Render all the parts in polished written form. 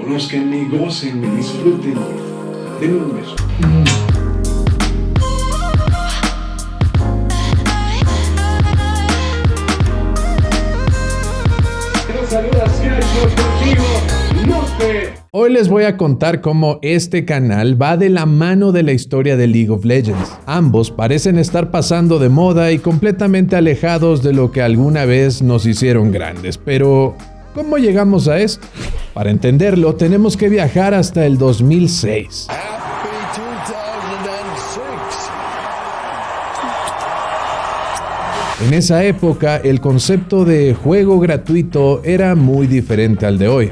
Conózcanme, gócenme, disfruten. Denme un beso. Hoy les voy a contar cómo este canal va de la mano de la historia de League of Legends. Ambos parecen estar pasando de moda y completamente alejados de lo que alguna vez nos hicieron grandes. Pero, ¿cómo llegamos a esto? Para entenderlo, tenemos que viajar hasta el 2006. En esa época, el concepto de juego gratuito era muy diferente al de hoy.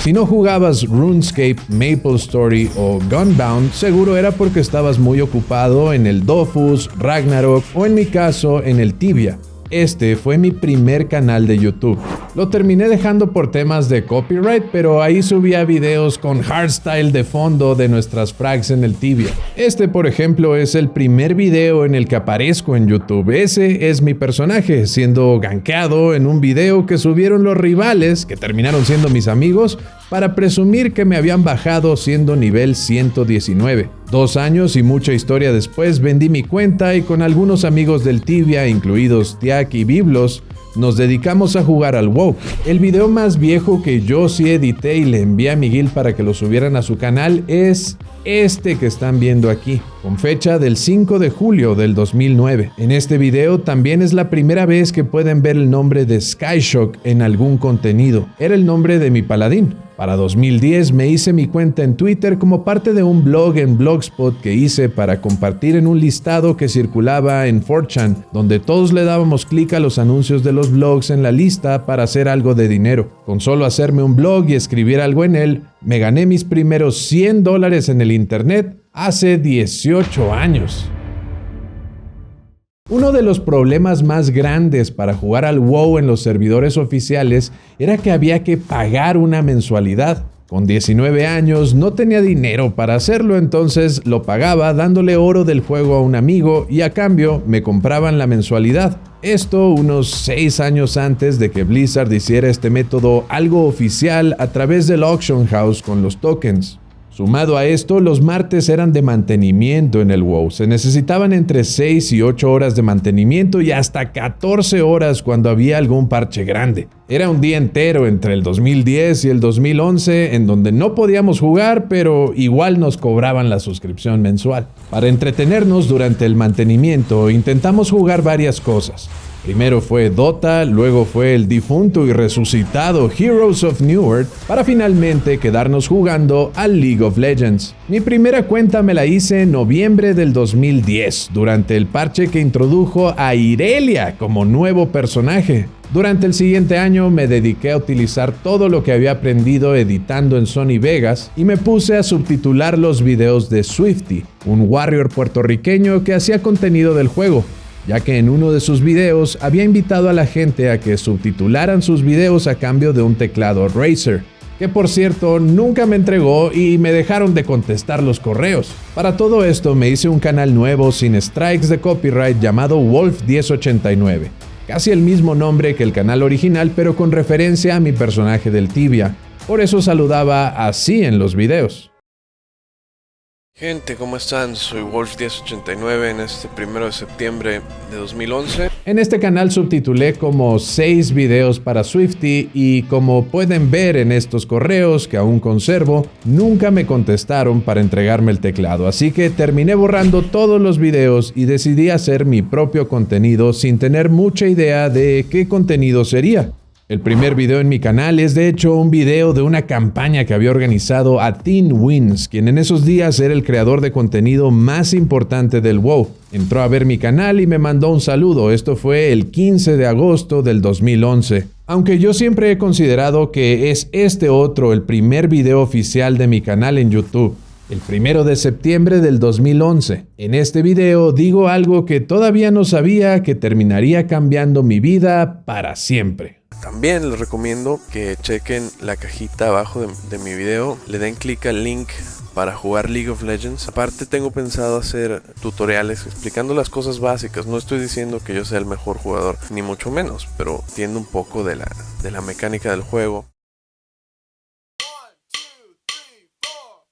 Si no jugabas RuneScape, MapleStory o Gunbound, seguro era porque estabas muy ocupado en el Dofus, Ragnarok o en mi caso en el Tibia. Este fue mi primer canal de YouTube. Lo terminé dejando por temas de copyright, pero ahí subía videos con hardstyle de fondo de nuestras frags en el Tibia. Este, por ejemplo, es el primer video en el que aparezco en YouTube. Ese es mi personaje, siendo gankeado en un video que subieron los rivales, que terminaron siendo mis amigos, para presumir que me habían bajado siendo nivel 119. 2 años y mucha historia después vendí mi cuenta y con algunos amigos del Tibia, incluidos Tiak y Biblos, nos dedicamos a jugar al WoW. El video más viejo que yo sí edité y le envié a mi guild para que lo subieran a su canal es este que están viendo aquí, con fecha del 5 de julio del 2009. En este video también es la primera vez que pueden ver el nombre de Skyshock en algún contenido. Era el nombre de mi paladín. Para 2010 me hice mi cuenta en Twitter como parte de un blog en Blogspot que hice para compartir en un listado que circulaba en 4chan, donde todos le dábamos clic a los anuncios de los blogs en la lista para hacer algo de dinero. Con solo hacerme un blog y escribir algo en él, me gané mis primeros $100 en el internet hace 18 años. Uno de los problemas más grandes para jugar al WoW en los servidores oficiales era que había que pagar una mensualidad. Con 19 años no tenía dinero para hacerlo, entonces lo pagaba dándole oro del juego a un amigo y a cambio me compraban la mensualidad. Esto unos 6 años antes de que Blizzard hiciera este método algo oficial a través del Auction House con los tokens. Sumado a esto, los martes eran de mantenimiento en el WoW. Se necesitaban entre 6 y 8 horas de mantenimiento y hasta 14 horas cuando había algún parche grande. Era un día entero entre el 2010 y el 2011 en donde no podíamos jugar, pero igual nos cobraban la suscripción mensual. Para entretenernos durante el mantenimiento, intentamos jugar varias cosas. Primero fue Dota, luego fue el difunto y resucitado Heroes of Newerth, para finalmente quedarnos jugando al League of Legends. Mi primera cuenta me la hice en noviembre del 2010, durante el parche que introdujo a Irelia como nuevo personaje. Durante el siguiente año me dediqué a utilizar todo lo que había aprendido editando en Sony Vegas y me puse a subtitular los videos de Swifty, un warrior puertorriqueño que hacía contenido del juego, ya que en uno de sus videos había invitado a la gente a que subtitularan sus videos a cambio de un teclado Razer, que por cierto nunca me entregó y me dejaron de contestar los correos. Para todo esto me hice un canal nuevo sin strikes de copyright llamado Wolf1089, casi el mismo nombre que el canal original pero con referencia a mi personaje del Tibia, por eso saludaba así en los videos. Gente, ¿cómo están? Soy Wolf1089 en este 1 de septiembre de 2011. En este canal subtitulé como 6 videos para Swifty y como pueden ver en estos correos que aún conservo, nunca me contestaron para entregarme el teclado, así que terminé borrando todos los videos y decidí hacer mi propio contenido sin tener mucha idea de qué contenido sería. El primer video en mi canal es de hecho un video de una campaña que había organizado a Teen Wins, quien en esos días era el creador de contenido más importante del WoW. Entró a ver mi canal y me mandó un saludo. Esto fue el 15 de agosto del 2011. Aunque yo siempre he considerado que es este otro el primer video oficial de mi canal en YouTube. El 1 de septiembre del 2011. En este video digo algo que todavía no sabía que terminaría cambiando mi vida para siempre. También les recomiendo que chequen la cajita abajo de mi video, le den clic al link para jugar League of Legends. Aparte tengo pensado hacer tutoriales explicando las cosas básicas. No estoy diciendo que yo sea el mejor jugador, ni mucho menos, pero entiendo un poco de la mecánica del juego.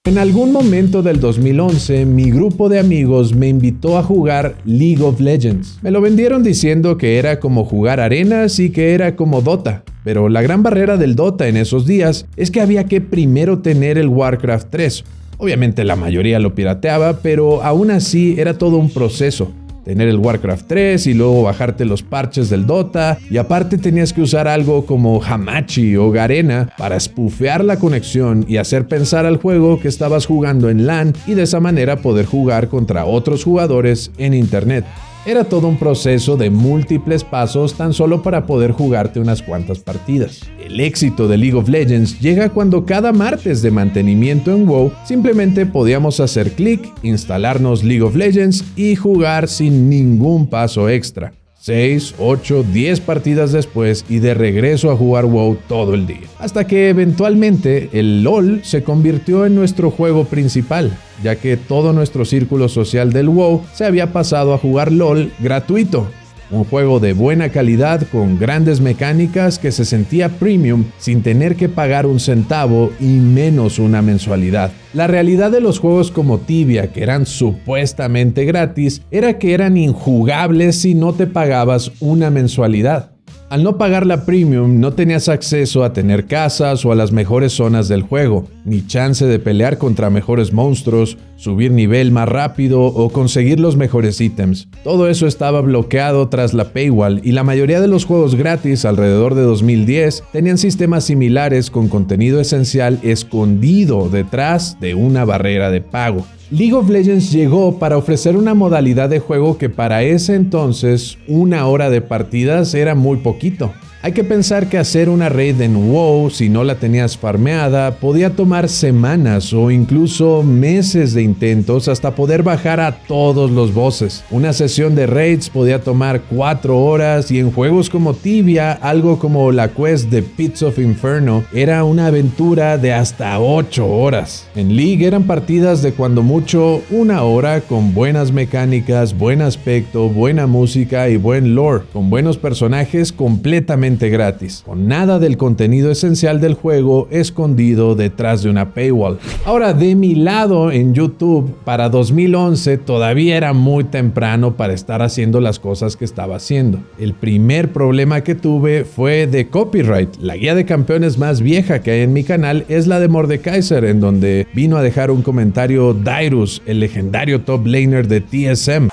En algún momento del 2011, mi grupo de amigos me invitó a jugar League of Legends. Me lo vendieron diciendo que era como jugar arenas y que era como Dota. Pero la gran barrera del Dota en esos días es que había que primero tener el Warcraft 3. Obviamente la mayoría lo pirateaba, pero aún así era todo un proceso. Tener el Warcraft 3 y luego bajarte los parches del Dota, y aparte tenías que usar algo como Hamachi o Garena para spoofear la conexión y hacer pensar al juego que estabas jugando en LAN y de esa manera poder jugar contra otros jugadores en internet. Era todo un proceso de múltiples pasos tan solo para poder jugarte unas cuantas partidas. El éxito de League of Legends llega cuando cada martes de mantenimiento en WoW simplemente podíamos hacer clic, instalarnos League of Legends y jugar sin ningún paso extra. 6, 8, 10 partidas después y de regreso a jugar WoW todo el día. Hasta que eventualmente el LoL se convirtió en nuestro juego principal, ya que todo nuestro círculo social del WoW se había pasado a jugar LoL gratuito. Un juego de buena calidad con grandes mecánicas que se sentía premium sin tener que pagar un centavo y menos una mensualidad. La realidad de los juegos como Tibia, que eran supuestamente gratis, era que eran injugables si no te pagabas una mensualidad. Al no pagar la premium, no tenías acceso a tener casas o a las mejores zonas del juego, ni chance de pelear contra mejores monstruos, subir nivel más rápido o conseguir los mejores ítems. Todo eso estaba bloqueado tras la paywall y la mayoría de los juegos gratis alrededor de 2010 tenían sistemas similares con contenido esencial escondido detrás de una barrera de pago. League of Legends llegó para ofrecer una modalidad de juego que para ese entonces 1 hora de partidas era muy poquito. Hay que pensar que hacer una raid en WoW, si no la tenías farmeada, podía tomar semanas o incluso meses de intentos hasta poder bajar a todos los bosses. Una sesión de raids podía tomar 4 horas y en juegos como Tibia, algo como la quest de Pits of Inferno, era una aventura de hasta 8 horas. En League eran partidas de cuando mucho 1 hora con buenas mecánicas, buen aspecto, buena música y buen lore, con buenos personajes completamente gratis, con nada del contenido esencial del juego escondido detrás de una paywall. Ahora, de mi lado en YouTube, para 2011 todavía era muy temprano para estar haciendo las cosas que estaba haciendo. El primer problema que tuve fue de copyright. La guía de campeones más vieja que hay en mi canal es la de Mordekaiser, en donde vino a dejar un comentario Dyrus, el legendario top laner de TSM.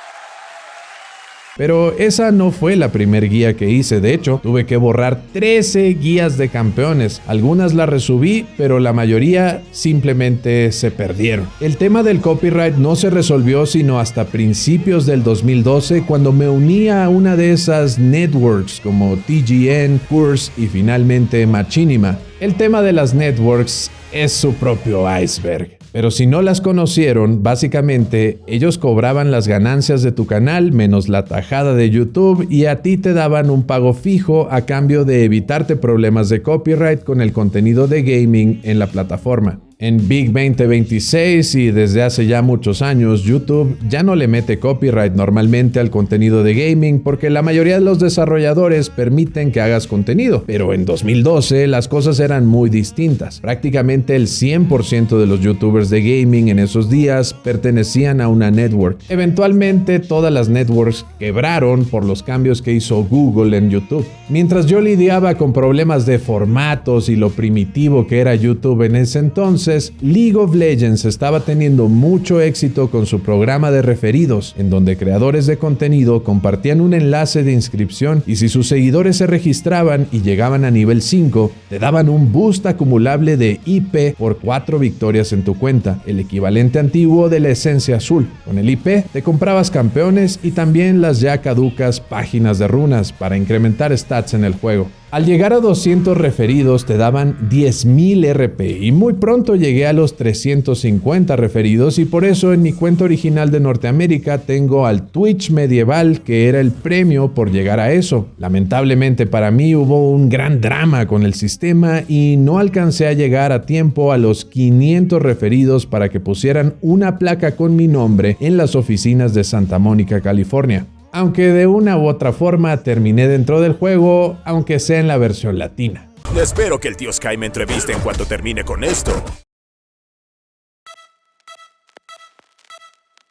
Pero esa no fue la primer guía que hice. De hecho, tuve que borrar 13 guías de campeones. Algunas las resubí, pero la mayoría simplemente se perdieron. El tema del copyright no se resolvió sino hasta principios del 2012, cuando me uní a una de esas networks como TGN, Curse y finalmente Machinima. El tema de las networks es su propio iceberg. Pero si no las conocieron, básicamente ellos cobraban las ganancias de tu canal menos la tajada de YouTube y a ti te daban un pago fijo a cambio de evitarte problemas de copyright con el contenido de gaming en la plataforma. En Big 2026 y desde hace ya muchos años, YouTube ya no le mete copyright normalmente al contenido de gaming porque la mayoría de los desarrolladores permiten que hagas contenido, pero en 2012 las cosas eran muy distintas. Prácticamente el 100% de los youtubers de gaming en esos días pertenecían a una network. Eventualmente todas las networks quebraron por los cambios que hizo Google en YouTube. Mientras yo lidiaba con problemas de formatos y lo primitivo que era YouTube en ese entonces, League of Legends estaba teniendo mucho éxito con su programa de referidos, en donde creadores de contenido compartían un enlace de inscripción y si sus seguidores se registraban y llegaban a nivel 5, te daban un boost acumulable de IP por 4 victorias en tu cuenta, el equivalente antiguo de la esencia azul. Con el IP te comprabas campeones y también las ya caducas páginas de runas para incrementar stats en el juego. Al llegar a 200 referidos te daban 10,000 RP y muy pronto llegué a los 350 referidos y por eso en mi cuenta original de Norteamérica tengo al Twitch medieval que era el premio por llegar a eso. Lamentablemente para mí hubo un gran drama con el sistema y no alcancé a llegar a tiempo a los 500 referidos para que pusieran una placa con mi nombre en las oficinas de Santa Mónica, California. Aunque de una u otra forma terminé dentro del juego, aunque sea en la versión latina. Espero que el tío Sky me entreviste en cuanto termine con esto.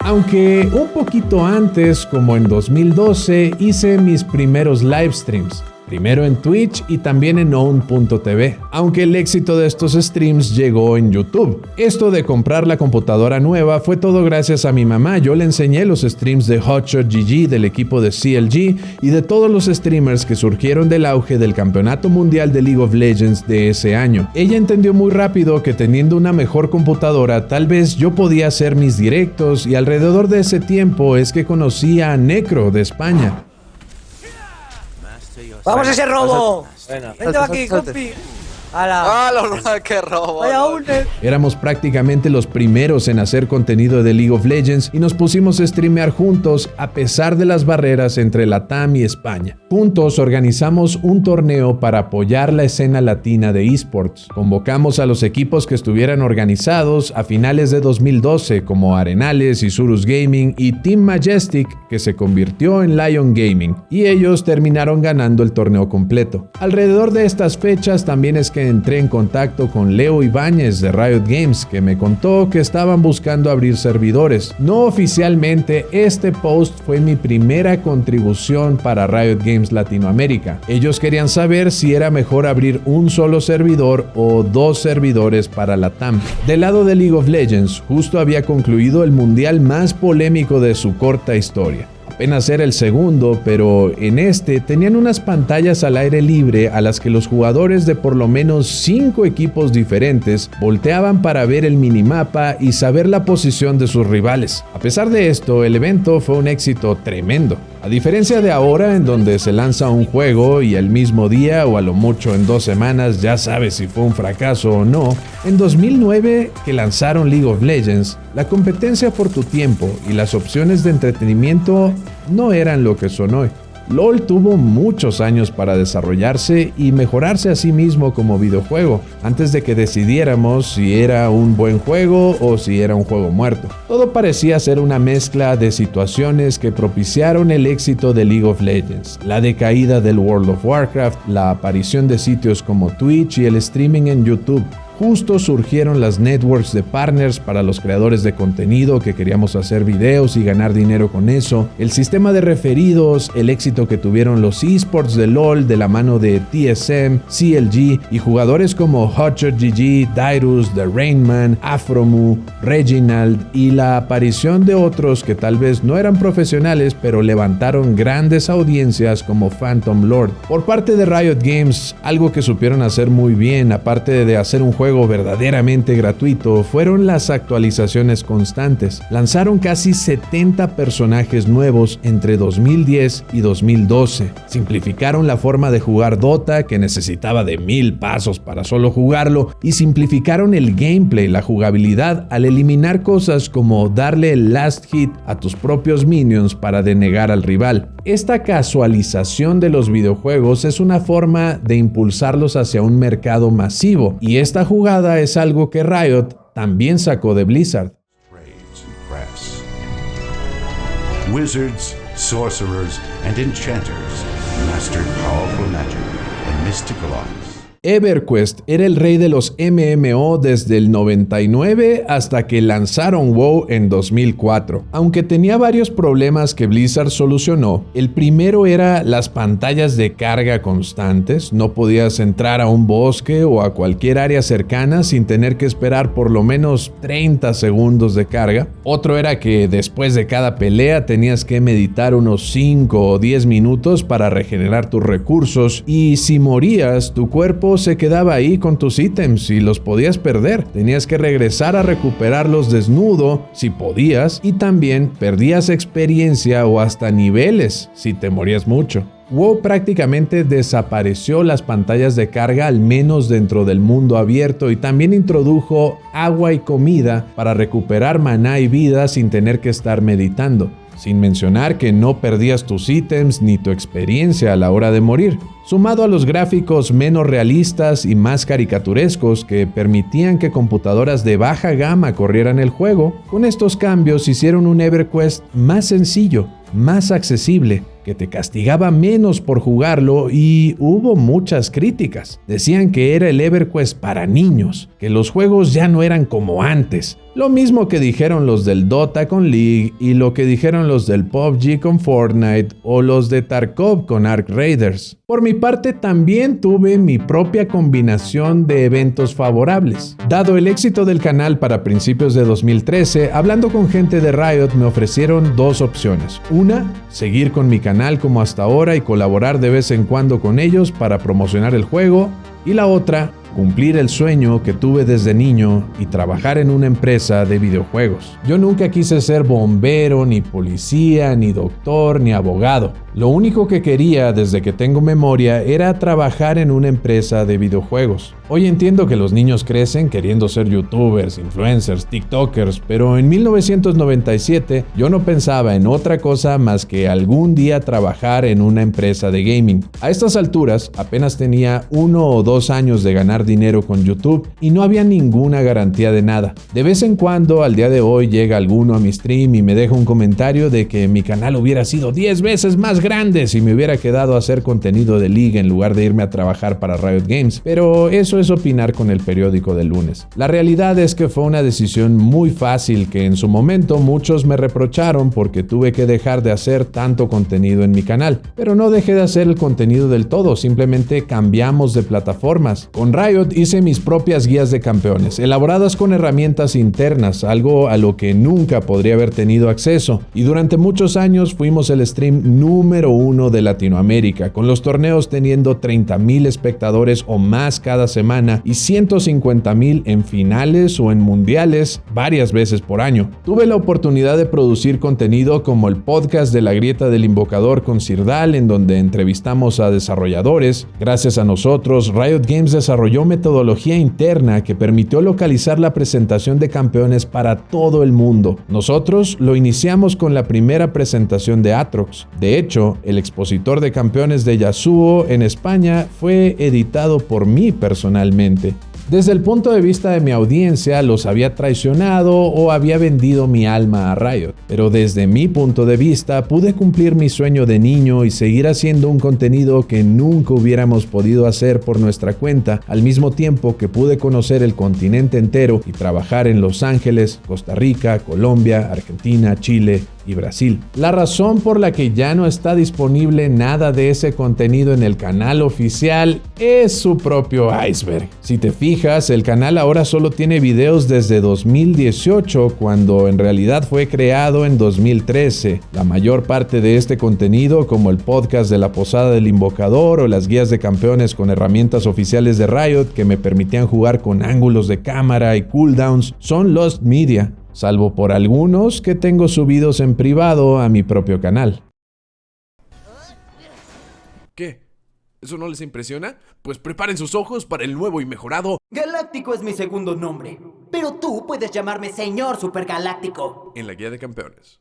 Aunque un poquito antes, como en 2012, hice mis primeros live streams. Primero en Twitch y también en own.tv, aunque el éxito de estos streams llegó en YouTube. Esto de comprar la computadora nueva fue todo gracias a mi mamá. Yo le enseñé los streams de Hotshot GG del equipo de CLG y de todos los streamers que surgieron del auge del campeonato mundial de League of Legends de ese año. Ella entendió muy rápido que teniendo una mejor computadora tal vez yo podía hacer mis directos y alrededor de ese tiempo es que conocí a Necro de España. ¡Vamos a ese robo! Bueno, ¡Vente aquí, compi! ¡Hala! ¡Ah, no, qué robo! ¡Vaya une! Éramos prácticamente los primeros en hacer contenido de League of Legends y nos pusimos a streamear juntos a pesar de las barreras entre Latam y España. Juntos organizamos un torneo para apoyar la escena latina de esports. Convocamos a los equipos que estuvieran organizados a finales de 2012 como Arenales, Isurus Gaming y Team Majestic, que se convirtió en Lion Gaming, y ellos terminaron ganando el torneo completo. Alrededor de estas fechas también es que entré en contacto con Leo Ibáñez de Riot Games, que me contó que estaban buscando abrir servidores. No oficialmente, este post fue mi primera contribución para Riot Games Latinoamérica. Ellos querían saber si era mejor abrir un solo servidor o 2 servidores para Latam. Del lado de League of Legends, justo había concluido el mundial más polémico de su corta historia. Apenas era el segundo, pero en este tenían unas pantallas al aire libre a las que los jugadores de por lo menos 5 equipos diferentes volteaban para ver el minimapa y saber la posición de sus rivales. A pesar de esto, el evento fue un éxito tremendo. A diferencia de ahora, en donde se lanza un juego y el mismo día o a lo mucho en 2 semanas ya sabes si fue un fracaso o no, en 2009 que lanzaron League of Legends, la competencia por tu tiempo y las opciones de entretenimiento no eran lo que son hoy. LoL tuvo muchos años para desarrollarse y mejorarse a sí mismo como videojuego, antes de que decidiéramos si era un buen juego o si era un juego muerto. Todo parecía ser una mezcla de situaciones que propiciaron el éxito de League of Legends, la decaída del World of Warcraft, la aparición de sitios como Twitch y el streaming en YouTube. Justo surgieron las networks de partners para los creadores de contenido que queríamos hacer videos y ganar dinero con eso, el sistema de referidos, el éxito que tuvieron los esports de LoL de la mano de TSM, CLG y jugadores como Hotshot GG, Dyrus, The Rainman, Afromu, Reginald y la aparición de otros que tal vez no eran profesionales pero levantaron grandes audiencias como Phantom Lord. Por parte de Riot Games, algo que supieron hacer muy bien, aparte de hacer un juego verdaderamente gratuito, fueron las actualizaciones constantes. Lanzaron casi 70 personajes nuevos entre 2010 y 2012. Simplificaron la forma de jugar Dota, que necesitaba de 1000 pasos para solo jugarlo, y simplificaron el gameplay, la jugabilidad, al eliminar cosas como darle el last hit a tus propios minions para denegar al rival. Esta casualización de los videojuegos es una forma de impulsarlos hacia un mercado masivo, y esta jugada es algo que Riot también sacó de Blizzard. Wizards, sorcerers, and enchanters mastered powerful magic and mystical arts. EverQuest era el rey de los MMO desde el 99 hasta que lanzaron WoW en 2004. Aunque tenía varios problemas que Blizzard solucionó, el primero era las pantallas de carga constantes. No podías entrar a un bosque o a cualquier área cercana sin tener que esperar por lo menos 30 segundos de carga. Otro era que después de cada pelea tenías que meditar unos 5 o 10 minutos para regenerar tus recursos y si morías, tu cuerpo juego se quedaba ahí con tus ítems y los podías perder. Tenías que regresar a recuperarlos desnudo si podías y también perdías experiencia o hasta niveles si te morías mucho. WoW prácticamente desapareció las pantallas de carga, al menos dentro del mundo abierto, y también introdujo agua y comida para recuperar maná y vida sin tener que estar meditando. Sin mencionar que no perdías tus ítems ni tu experiencia a la hora de morir. Sumado a los gráficos menos realistas y más caricaturescos que permitían que computadoras de baja gama corrieran el juego, con estos cambios hicieron un EverQuest más sencillo, más accesible, que te castigaba menos por jugarlo, y hubo muchas críticas. Decían que era el EverQuest para niños, que los juegos ya no eran como antes. Lo mismo que dijeron los del Dota con League y lo que dijeron los del PUBG con Fortnite o los de Tarkov con Ark Raiders. Por mi parte también tuve mi propia combinación de eventos favorables. Dado el éxito del canal para principios de 2013, hablando con gente de Riot me ofrecieron dos opciones. Una, seguir con mi canal como hasta ahora y colaborar de vez en cuando con ellos para promocionar el juego. Y la otra, cumplir el sueño que tuve desde niño y trabajar en una empresa de videojuegos. Yo nunca quise ser bombero, ni policía, ni doctor, ni abogado. Lo único que quería desde que tengo memoria era trabajar en una empresa de videojuegos. Hoy entiendo que los niños crecen queriendo ser youtubers, influencers, tiktokers, pero en 1997 yo no pensaba en otra cosa más que algún día trabajar en una empresa de gaming. A estas alturas apenas tenía 1 o 2 años de ganar dinero con YouTube y no había ninguna garantía de nada. De vez en cuando, al día de hoy, llega alguno a mi stream y me deja un comentario de que mi canal hubiera sido 10 veces más grande si me hubiera quedado a hacer contenido de League en lugar de irme a trabajar para Riot Games, pero eso es opinar con el periódico del lunes. La realidad es que fue una decisión muy fácil que en su momento muchos me reprocharon porque tuve que dejar de hacer tanto contenido en mi canal, pero no dejé de hacer el contenido del todo, simplemente cambiamos de plataformas. Con Riot hice mis propias guías de campeones, elaboradas con herramientas internas, algo a lo que nunca podría haber tenido acceso, y durante muchos años fuimos el stream número 1 de Latinoamérica, con los torneos teniendo 30,000 espectadores o más cada semana y 150,000 en finales o en mundiales varias veces por año. Tuve la oportunidad de producir contenido como el podcast de La Grieta del Invocador con Sirdal, en donde entrevistamos a desarrolladores. Gracias a nosotros, Riot Games desarrolló metodología interna que permitió localizar la presentación de campeones para todo el mundo. Nosotros lo iniciamos con la primera presentación de Atrox. De hecho, el expositor de campeones de Yasuo en España fue editado por mí personalmente. Desde el punto de vista de mi audiencia, los había traicionado o había vendido mi alma a Riot. Pero desde mi punto de vista, pude cumplir mi sueño de niño y seguir haciendo un contenido que nunca hubiéramos podido hacer por nuestra cuenta, al mismo tiempo que pude conocer el continente entero y trabajar en Los Ángeles, Costa Rica, Colombia, Argentina, Chile y Brasil. La razón por la que ya no está disponible nada de ese contenido en el canal oficial es su propio iceberg. Si te fijas, el canal ahora solo tiene videos desde 2018, cuando en realidad fue creado en 2013. La mayor parte de este contenido, como el podcast de la Posada del Invocador o las guías de campeones con herramientas oficiales de Riot que me permitían jugar con ángulos de cámara y cooldowns, son lost media, salvo por algunos que tengo subidos en privado a mi propio canal. ¿Qué? ¿Eso no les impresiona? Pues preparen sus ojos para el nuevo y mejorado Galáctico es mi segundo nombre, pero tú puedes llamarme Señor Supergaláctico. en la guía de campeones.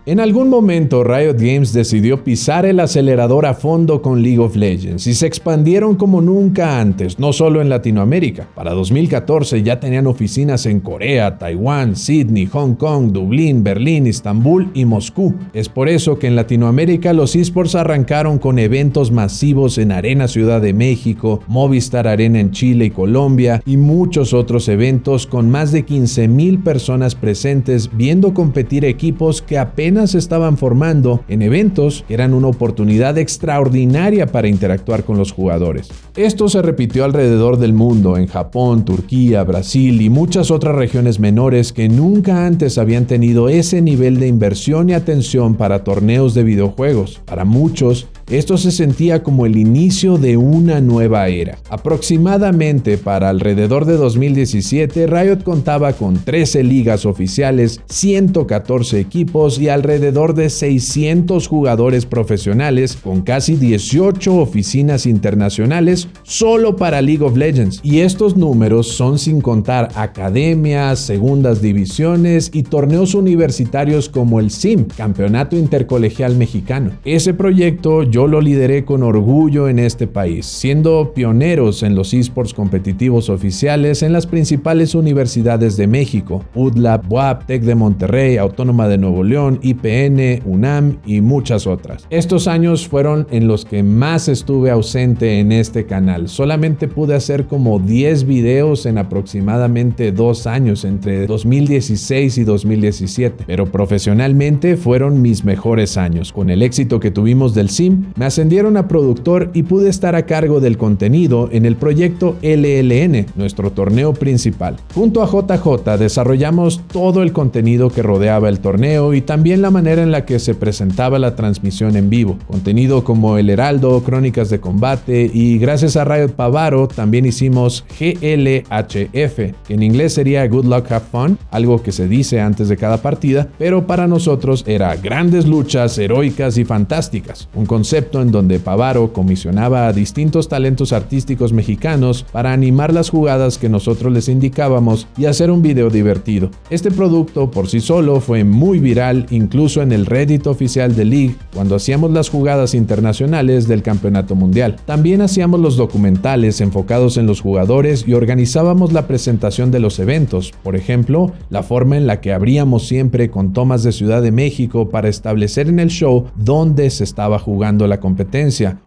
En algún momento Riot Games decidió pisar el acelerador a fondo con League of Legends y se expandieron como nunca antes, no solo en Latinoamérica. Para 2014 ya tenían oficinas en Corea, Taiwán, Sydney, Hong Kong, Dublín, Berlín, Estambul y Moscú. Es por eso que en Latinoamérica los esports arrancaron con eventos masivos en Arena Ciudad de México, Movistar Arena en Chile y Colombia y muchos otros eventos con más de 15,000 personas presentes viendo competir equipos que apenas apenas se estaban formando en eventos que eran una oportunidad extraordinaria para interactuar con los jugadores. Esto se repitió alrededor del mundo, en Japón, Turquía, Brasil y muchas otras regiones menores que nunca antes habían tenido ese nivel de inversión y atención para torneos de videojuegos. Para muchos, esto se sentía como el inicio de una nueva era. Aproximadamente para alrededor de 2017, Riot contaba con 13 ligas oficiales, 114 equipos y alrededor de 600 jugadores profesionales, con casi 18 oficinas internacionales solo para League of Legends. Y estos números son sin contar academias, segundas divisiones y torneos universitarios como el CIM, Campeonato Intercolegial Mexicano. Ese proyecto yo lo lideré con orgullo en este país, siendo pioneros en los esports competitivos oficiales en las principales universidades de México: UDLA, BUAP, TEC de Monterrey, Autónoma de Nuevo León, IPN, UNAM y muchas otras. Estos años fueron en los que más estuve ausente en este canal. Solamente pude hacer como 10 videos en aproximadamente 2 años, entre 2016 y 2017, pero profesionalmente fueron mis mejores años. Con el éxito que tuvimos del CIM, me ascendieron a productor y pude estar a cargo del contenido en el proyecto LLN, nuestro torneo principal. Junto a JJ desarrollamos todo el contenido que rodeaba el torneo y también la manera en la que se presentaba la transmisión en vivo. Contenido como El Heraldo, Crónicas de Combate y gracias a Riot Pavaro también hicimos GLHF, que en inglés sería Good Luck Have Fun, algo que se dice antes de cada partida, pero para nosotros era Grandes Luchas Heroicas y Fantásticas, un concepto en donde Pavaro comisionaba a distintos talentos artísticos mexicanos para animar las jugadas que nosotros les indicábamos y hacer un video divertido. Este producto por sí solo fue muy viral, incluso en el Reddit oficial de League, cuando hacíamos las jugadas internacionales del campeonato mundial. También hacíamos los documentales enfocados en los jugadores y organizábamos la presentación de los eventos, por ejemplo, la forma en la que abríamos siempre con tomas de Ciudad de México para establecer en el show dónde se estaba jugando la competencia.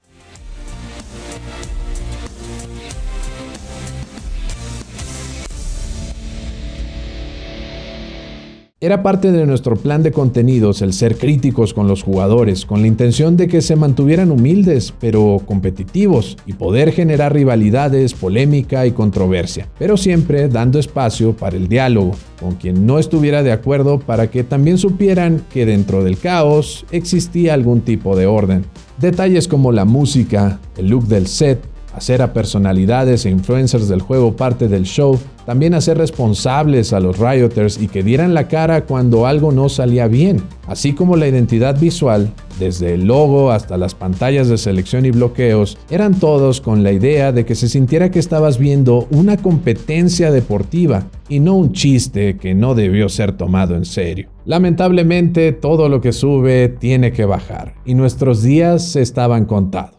Era parte de nuestro plan de contenidos el ser críticos con los jugadores, con la intención de que se mantuvieran humildes, pero competitivos, y poder generar rivalidades, polémica y controversia, pero siempre dando espacio para el diálogo, con quien no estuviera de acuerdo, para que también supieran que dentro del caos existía algún tipo de orden. Detalles como la música, el look del set, hacer a personalidades e influencers del juego parte del show, también hacer responsables a los Rioters y que dieran la cara cuando algo no salía bien, así como la identidad visual, desde el logo hasta las pantallas de selección y bloqueos, eran todos con la idea de que se sintiera que estabas viendo una competencia deportiva y no un chiste que no debió ser tomado en serio. Lamentablemente, todo lo que sube tiene que bajar, y nuestros días estaban contados.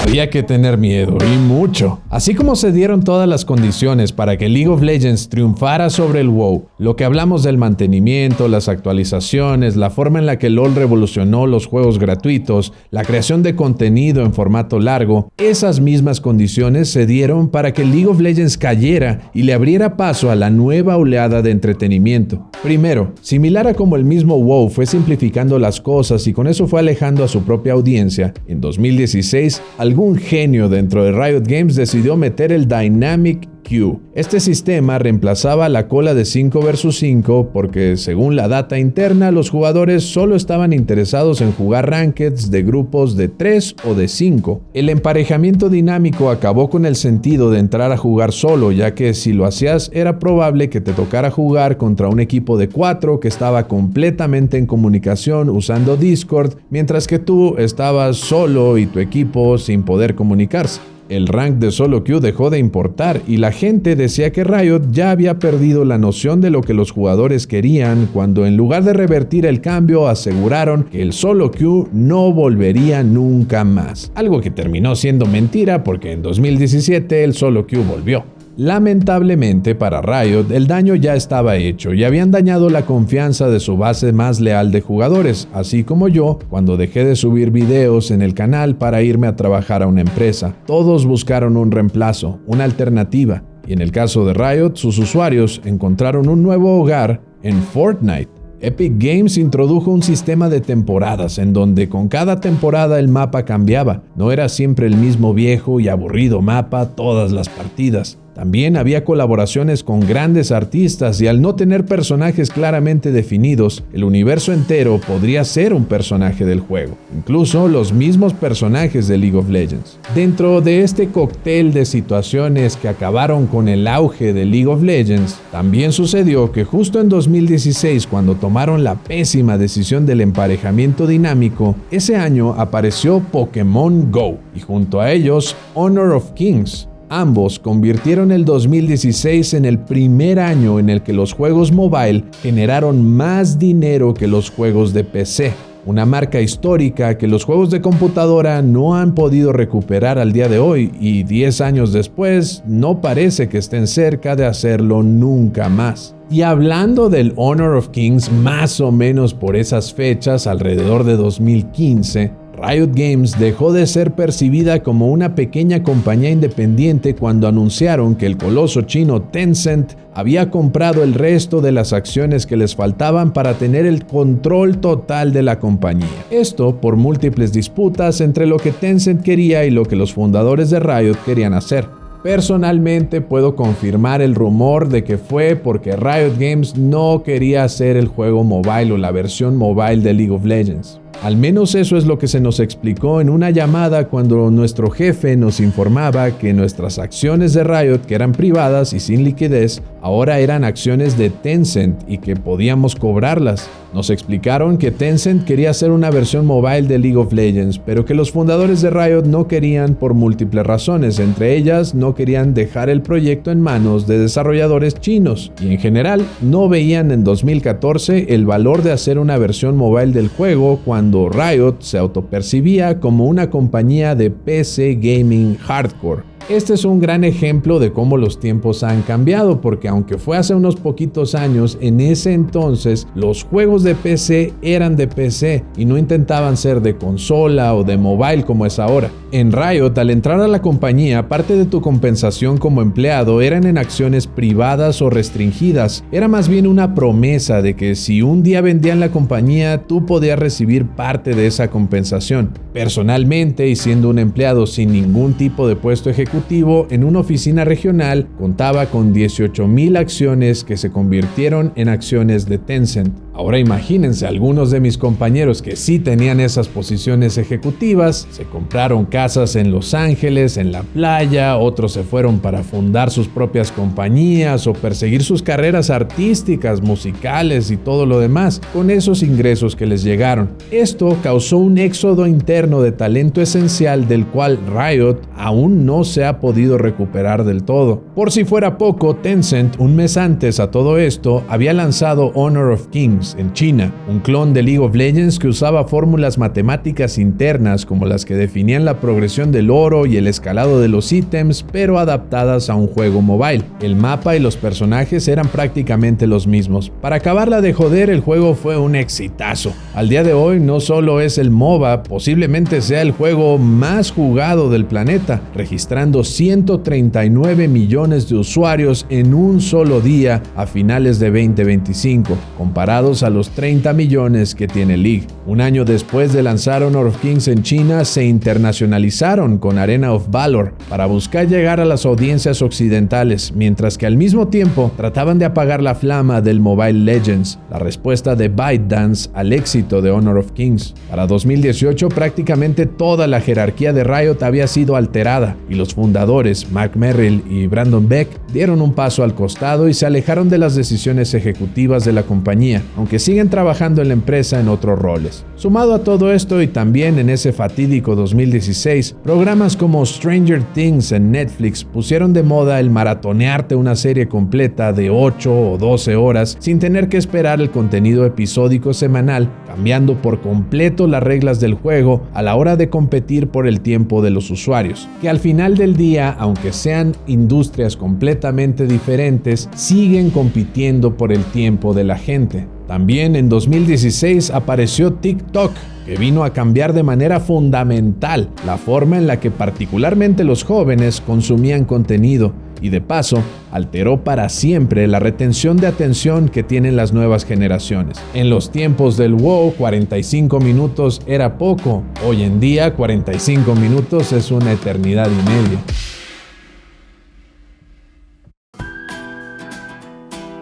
Había que tener miedo, y mucho. Así como se dieron todas las condiciones para que League of Legends triunfara sobre el WoW, lo que hablamos del mantenimiento, las actualizaciones, la forma en la que LoL revolucionó los juegos gratuitos, la creación de contenido en formato largo, esas mismas condiciones se dieron para que League of Legends cayera y le abriera paso a la nueva oleada de entretenimiento. Primero, similar a como el mismo WoW fue simplificando las cosas y con eso fue alejando a su propia audiencia, en 2016, algún genio dentro de Riot Games decidió meter el Dynamic Queue. Este sistema reemplazaba la cola de 5 vs 5 porque, según la data interna, los jugadores solo estaban interesados en jugar rankeds de grupos de 3 o de 5. El emparejamiento dinámico acabó con el sentido de entrar a jugar solo, ya que si lo hacías era probable que te tocara jugar contra un equipo de 4 que estaba completamente en comunicación usando Discord, mientras que tú estabas solo y tu equipo sin poder comunicarse. El rank de solo queue dejó de importar y la gente decía que Riot ya había perdido la noción de lo que los jugadores querían cuando, en lugar de revertir el cambio, aseguraron que el solo queue no volvería nunca más. Algo que terminó siendo mentira porque en 2017 el solo queue volvió. Lamentablemente para Riot, el daño ya estaba hecho y habían dañado la confianza de su base más leal de jugadores, así como yo cuando dejé de subir videos en el canal para irme a trabajar a una empresa. Todos buscaron un reemplazo, una alternativa, y en el caso de Riot, sus usuarios encontraron un nuevo hogar en Fortnite. Epic Games introdujo un sistema de temporadas en donde con cada temporada el mapa cambiaba. No era siempre el mismo viejo y aburrido mapa todas las partidas. También había colaboraciones con grandes artistas y al no tener personajes claramente definidos, el universo entero podría ser un personaje del juego, incluso los mismos personajes de League of Legends. Dentro de este cóctel de situaciones que acabaron con el auge de League of Legends, también sucedió que justo en 2016, cuando tomaron la pésima decisión del emparejamiento dinámico, ese año apareció Pokémon Go y junto a ellos Honor of Kings. Ambos convirtieron el 2016 en el primer año en el que los juegos mobile generaron más dinero que los juegos de PC, una marca histórica que los juegos de computadora no han podido recuperar al día de hoy y 10 años después no parece que estén cerca de hacerlo nunca más. Y hablando del Honor of Kings más o menos por esas fechas, alrededor de 2015, Riot Games dejó de ser percibida como una pequeña compañía independiente cuando anunciaron que el coloso chino Tencent había comprado el resto de las acciones que les faltaban para tener el control total de la compañía. Esto por múltiples disputas entre lo que Tencent quería y lo que los fundadores de Riot querían hacer. Personalmente puedo confirmar el rumor de que fue porque Riot Games no quería hacer el juego mobile o la versión mobile de League of Legends. Al menos eso es lo que se nos explicó en una llamada cuando nuestro jefe nos informaba que nuestras acciones de Riot, que eran privadas y sin liquidez, ahora eran acciones de Tencent y que podíamos cobrarlas. Nos explicaron que Tencent quería hacer una versión mobile de League of Legends, pero que los fundadores de Riot no querían por múltiples razones. Entre ellas, no querían dejar el proyecto en manos de desarrolladores chinos y en general no veían en 2014 el valor de hacer una versión mobile del juego cuando Riot se autopercibía como una compañía de PC gaming hardcore. Este es un gran ejemplo de cómo los tiempos han cambiado, porque aunque fue hace unos poquitos años, en ese entonces los juegos de PC eran de PC y no intentaban ser de consola o de mobile como es ahora. En Riot, al entrar a la compañía, parte de tu compensación como empleado eran en acciones privadas o restringidas. Era más bien una promesa de que si un día vendían la compañía, tú podías recibir parte de esa compensación. Personalmente, y siendo un empleado sin ningún tipo de puesto ejecutivo, en una oficina regional, contaba con 18,000 acciones que se convirtieron en acciones de Tencent. Ahora imagínense, algunos de mis compañeros que sí tenían esas posiciones ejecutivas, se compraron casas en Los Ángeles, en la playa, otros se fueron para fundar sus propias compañías o perseguir sus carreras artísticas, musicales y todo lo demás, con esos ingresos que les llegaron. Esto causó un éxodo interno de talento esencial del cual Riot aún no se ha podido recuperar del todo. Por si fuera poco, Tencent, un mes antes a todo esto, había lanzado Honor of Kings en China, un clon de League of Legends que usaba fórmulas matemáticas internas como las que definían la progresión del oro y el escalado de los ítems, pero adaptadas a un juego mobile. El mapa y los personajes eran prácticamente los mismos. Para acabarla de joder, el juego fue un exitazo. Al día de hoy no solo es el MOBA, posiblemente sea el juego más jugado del planeta, registrando 139 millones de usuarios en un solo día a finales de 2025, comparados a los 30 millones que tiene League. Un año después de lanzar Honor of Kings en China, se internacionalizaron con Arena of Valor para buscar llegar a las audiencias occidentales, mientras que al mismo tiempo trataban de apagar la flama del Mobile Legends, la respuesta de ByteDance al éxito de Honor of Kings. Para 2018, prácticamente toda la jerarquía de Riot había sido alterada y los fundadores, Mark Merrill y Brandon Beck, dieron un paso al costado y se alejaron de las decisiones ejecutivas de la compañía, aunque siguen trabajando en la empresa en otros roles. Sumado a todo esto y también en ese fatídico 2016, programas como Stranger Things en Netflix pusieron de moda el maratonearte una serie completa de 8 o 12 horas sin tener que esperar el contenido episódico semanal, cambiando por completo las reglas del juego a la hora de competir por el tiempo de los usuarios, que al final del día, aunque sean industrias completamente diferentes, siguen compitiendo por el tiempo de la gente. También en 2016 apareció TikTok, que vino a cambiar de manera fundamental la forma en la que particularmente los jóvenes consumían contenido y de paso alteró para siempre la retención de atención que tienen las nuevas generaciones. En los tiempos del WoW, 45 minutos era poco. Hoy en día, 45 minutos es una eternidad y media.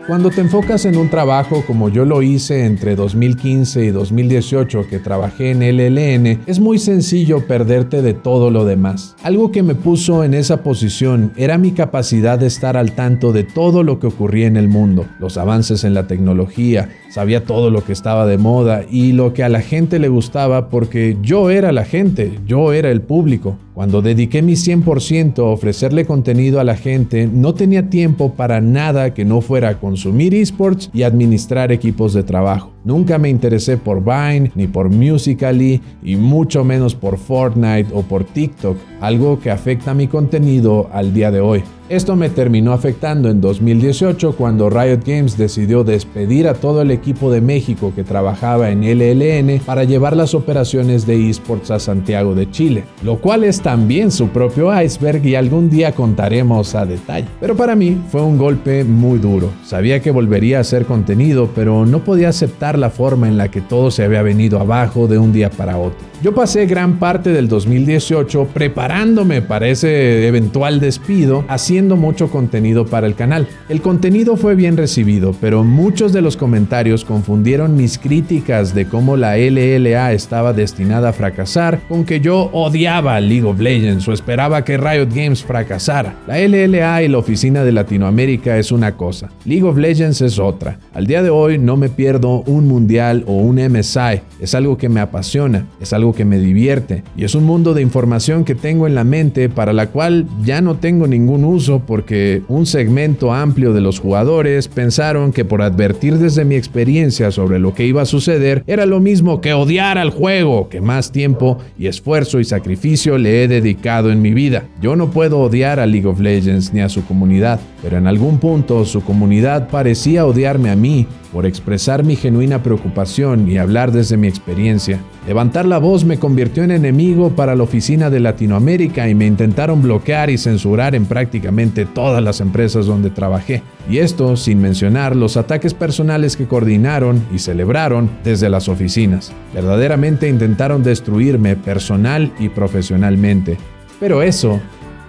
Cuando te enfocas en un trabajo como yo lo hice entre 2015 y 2018 que trabajé en LLN, es muy sencillo perderte de todo lo demás. Algo que me puso en esa posición era mi capacidad de estar al tanto de todo lo que ocurría en el mundo, los avances en la tecnología, sabía todo lo que estaba de moda y lo que a la gente le gustaba porque yo era la gente, yo era el público. Cuando dediqué mi 100% a ofrecerle contenido a la gente, no tenía tiempo para nada que no fuera consumir esports y administrar equipos de trabajo. Nunca me interesé por Vine, ni por Musical.ly, y mucho menos por Fortnite o por TikTok, algo que afecta mi contenido al día de hoy. Esto me terminó afectando en 2018 cuando Riot Games decidió despedir a todo el equipo de México que trabajaba en LLN para llevar las operaciones de esports a Santiago de Chile, lo cual es también su propio iceberg y algún día contaremos a detalle. Pero para mí fue un golpe muy duro. Sabía que volvería a hacer contenido, pero no podía aceptar la forma en la que todo se había venido abajo de un día para otro. Yo pasé gran parte del 2018 preparándome para ese eventual despido, haciendo mucho contenido para el canal. El contenido fue bien recibido, pero muchos de los comentarios confundieron mis críticas de cómo la LLA estaba destinada a fracasar con que yo odiaba League of Legends o esperaba que Riot Games fracasara. La LLA y la oficina de Latinoamérica es una cosa, League of Legends es otra. Al día de hoy no me pierdo un mundial o un MSI, es algo que me apasiona, es algo que me divierte y es un mundo de información que tengo en la mente para la cual ya no tengo ningún uso porque un segmento amplio de los jugadores pensaron que por advertir desde mi experiencia sobre lo que iba a suceder era lo mismo que odiar al juego, que más tiempo y esfuerzo y sacrificio le he dedicado en mi vida. Yo no puedo odiar a League of Legends ni a su comunidad, pero en algún punto su comunidad parecía odiarme a mí por expresar mi genuina preocupación y hablar desde mi experiencia. Levantar la voz me convirtió en enemigo para la oficina de Latinoamérica y me intentaron bloquear y censurar en prácticamente todas las empresas donde trabajé. Y esto sin mencionar los ataques personales que coordinaron y celebraron desde las oficinas. Verdaderamente intentaron destruirme personal y profesionalmente. Pero eso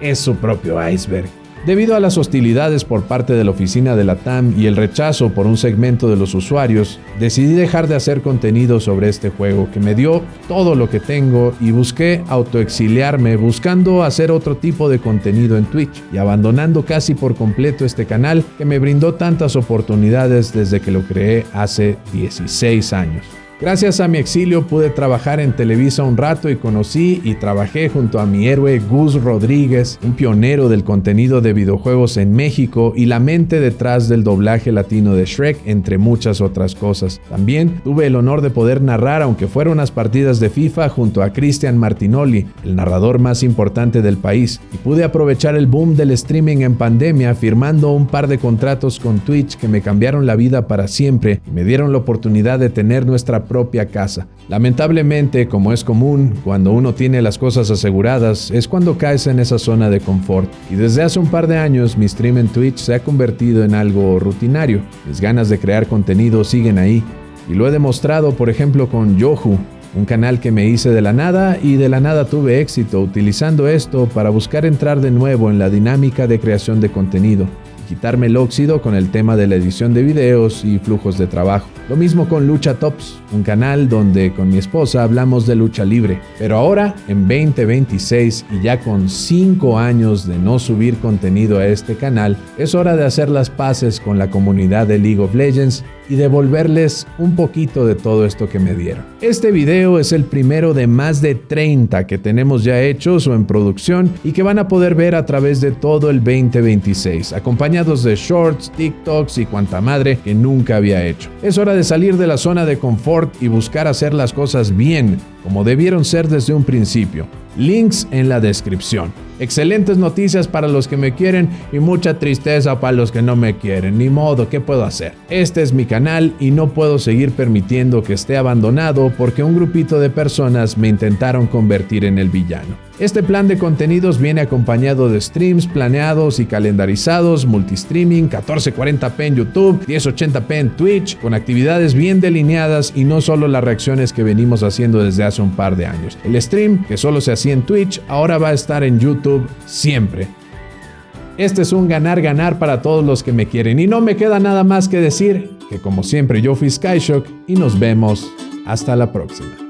es su propio iceberg. Debido a las hostilidades por parte de la oficina de la TAM y el rechazo por un segmento de los usuarios, decidí dejar de hacer contenido sobre este juego que me dio todo lo que tengo y busqué autoexiliarme buscando hacer otro tipo de contenido en Twitch y abandonando casi por completo este canal que me brindó tantas oportunidades desde que lo creé hace 16 años. Gracias a mi exilio pude trabajar en Televisa un rato y conocí y trabajé junto a mi héroe Gus Rodríguez, un pionero del contenido de videojuegos en México y la mente detrás del doblaje latino de Shrek, entre muchas otras cosas. También tuve el honor de poder narrar, aunque fueran unas partidas de FIFA, junto a Cristian Martinoli, el narrador más importante del país, y pude aprovechar el boom del streaming en pandemia firmando un par de contratos con Twitch que me cambiaron la vida para siempre y me dieron la oportunidad de tener nuestra propia casa. Lamentablemente, como es común, cuando uno tiene las cosas aseguradas, es cuando caes en esa zona de confort. Y desde hace un par de años, mi stream en Twitch se ha convertido en algo rutinario. Mis ganas de crear contenido siguen ahí. Y lo he demostrado, por ejemplo, con Yohu, un canal que me hice de la nada y de la nada tuve éxito utilizando esto para buscar entrar de nuevo en la dinámica de creación de contenido. Quitarme el óxido con el tema de la edición de videos y flujos de trabajo. Lo mismo con Lucha Tops, un canal donde con mi esposa hablamos de lucha libre. Pero ahora, en 2026 y ya con 5 años de no subir contenido a este canal, es hora de hacer las paces con la comunidad de League of Legends y devolverles un poquito de todo esto que me dieron. Este video es el primero de más de 30 que tenemos ya hechos o en producción y que van a poder ver a través de todo el 2026, acompañado acompañados de shorts, TikToks y cuanta madre que nunca había hecho. Es hora de salir de la zona de confort y buscar hacer las cosas bien, como debieron ser desde un principio. Links en la descripción. Excelentes noticias para los que me quieren y mucha tristeza para los que no me quieren. Ni modo, ¿qué puedo hacer? Este es mi canal y no puedo seguir permitiendo que esté abandonado porque un grupito de personas me intentaron convertir en el villano. Este plan de contenidos viene acompañado de streams planeados y calendarizados, multistreaming, 1440p en YouTube, 1080p en Twitch, con actividades bien delineadas y no solo las reacciones que venimos haciendo desde hace un par de años. El stream, que solo se hacía en Twitch, ahora va a estar en YouTube siempre. Este es un ganar-ganar para todos los que me quieren y no me queda nada más que decir que como siempre yo fui Skyshock y nos vemos hasta la próxima.